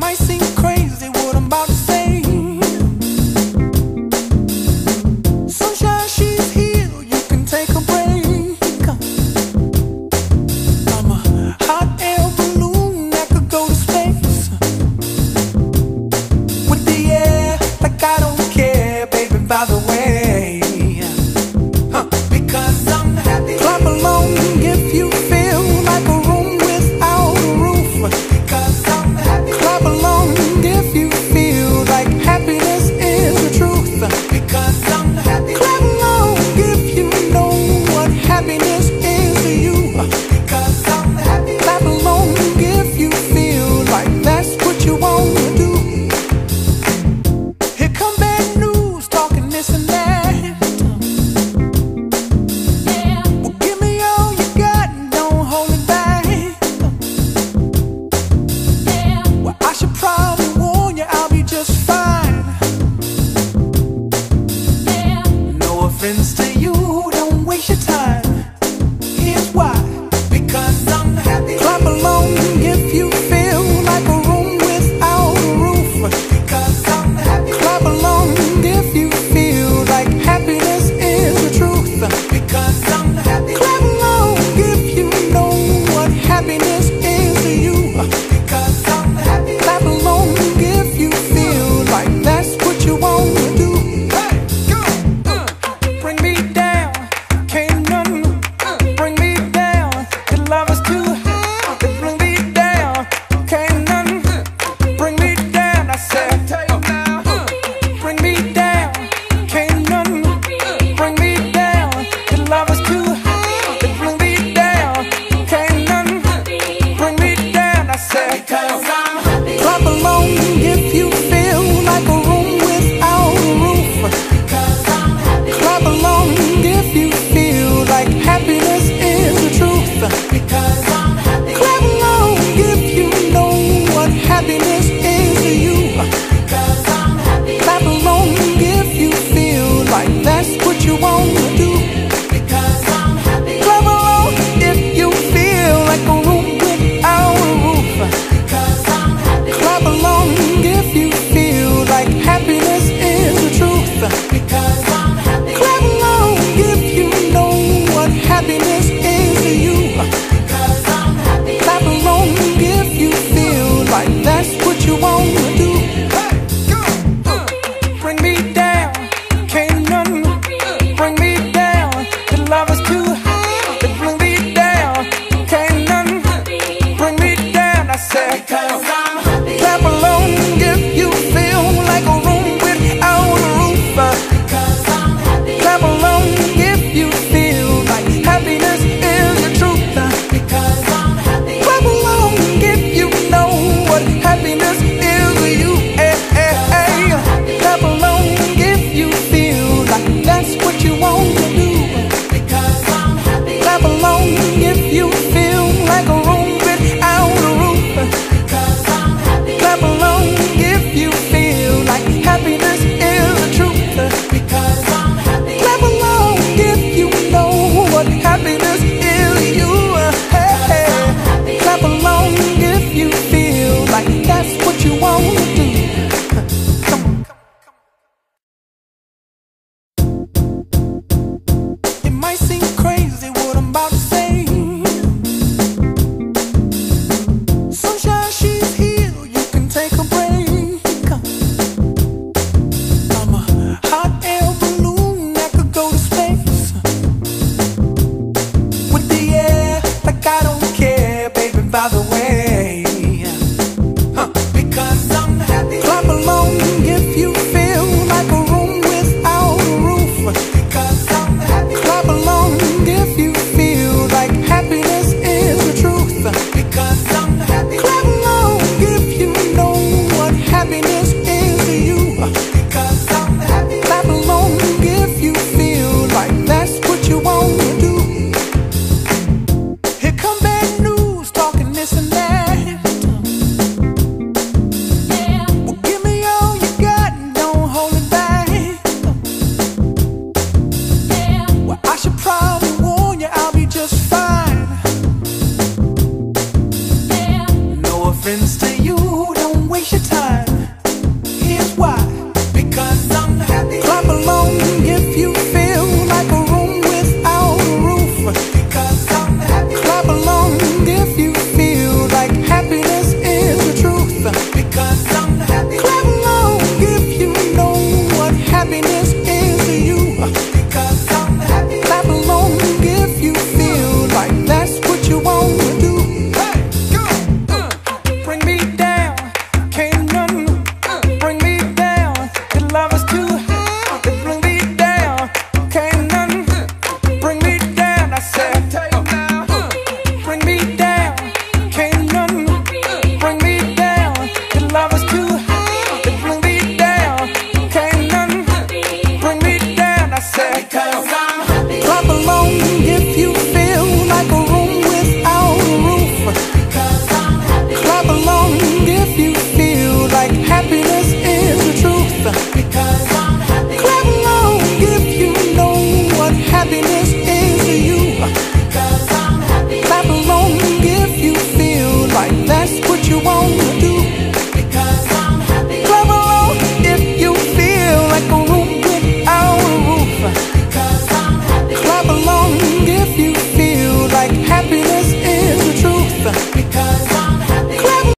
might seem crazy what I'm about to say. Sunshine, she's here, you can take a break. I'm a hot air balloon that could go to space. With the air, like I don't care, baby, by the way. Because I'm happy. Clap along if you feel like a room without a roof. Because I'm happy. Clap along if you feel like happiness is the truth. Because I'm happy. Clap along if you know what happiness is to you. Because I'm happy. Clap along if you feel like that's what you want to do. Here come bad news, talking this and that. To you, don't waste your time. Here's why. Because I'm happy. Clap along if you feel like a room without a roof. Because I'm happy. Clap along if you feel like happiness is the truth. Because I'm happy. Clap along if you know what happiness is to you. Because I'm happy. Clap along if you feel like that's what you want to do. Bring me down, can't none bring me down. The love is too high, bring me down, can't none bring me down. I said, bring me down, can't none bring me down. The love is too high, bring me down, can't none bring me down. I said, because I'm happy. Clap along if you feel like a room without a roof. Clap along if you feel like happiness is the truth. Because I'm happy. Clap along if you know what happiness is to you. Because I'm happy. Clap along if you feel like that's what you want to do. Because I'm happy. Clap along if you feel like a room without a roof. Because I'm happy. Clap along if you feel like happiness is the truth. Because I'm happy. Clap along if you know what happiness is to you. Because I'm happy. Clap along if you feel like that's what you want to do. Bring me down, can't none bring me down. The love is too high, bring me down, can't none bring me down. I said, because I'm happy. Clap along if you feel like a room without a roof. Because I'm happy. Clap along if you feel like happiness is the truth. Because I'm happy. Clap along if you know what happiness is to you. Clap along if you feel like that's what you want to do. Because I'm happy. Clap along if you feel like a room without a roof. Because I'm happy. Clap along if you feel like happiness is the truth. Because I'm happy. Clap along if you know what happiness is to you. Clap along if you feel like that's what you want to do. Come on. It might seem crazy what I'm about to say. Sunshine, she's here, you can take a break. I'm a hot air balloon that could go to space. With the air, like I don't care, baby, by the way. Because I'm happy. Clap along if you feel like a room without a roof. Because I'm happy. Clap along if you feel like happiness is the truth. Because I'm happy. Clap along if you know what happiness is to you. Because I'm happy. Clap along if you feel like that's what you want to do. Here come bad news, talking this and that. Well, give me all you got and don't hold it back. Well, I should probably warn you, I'll be just fine. No offense to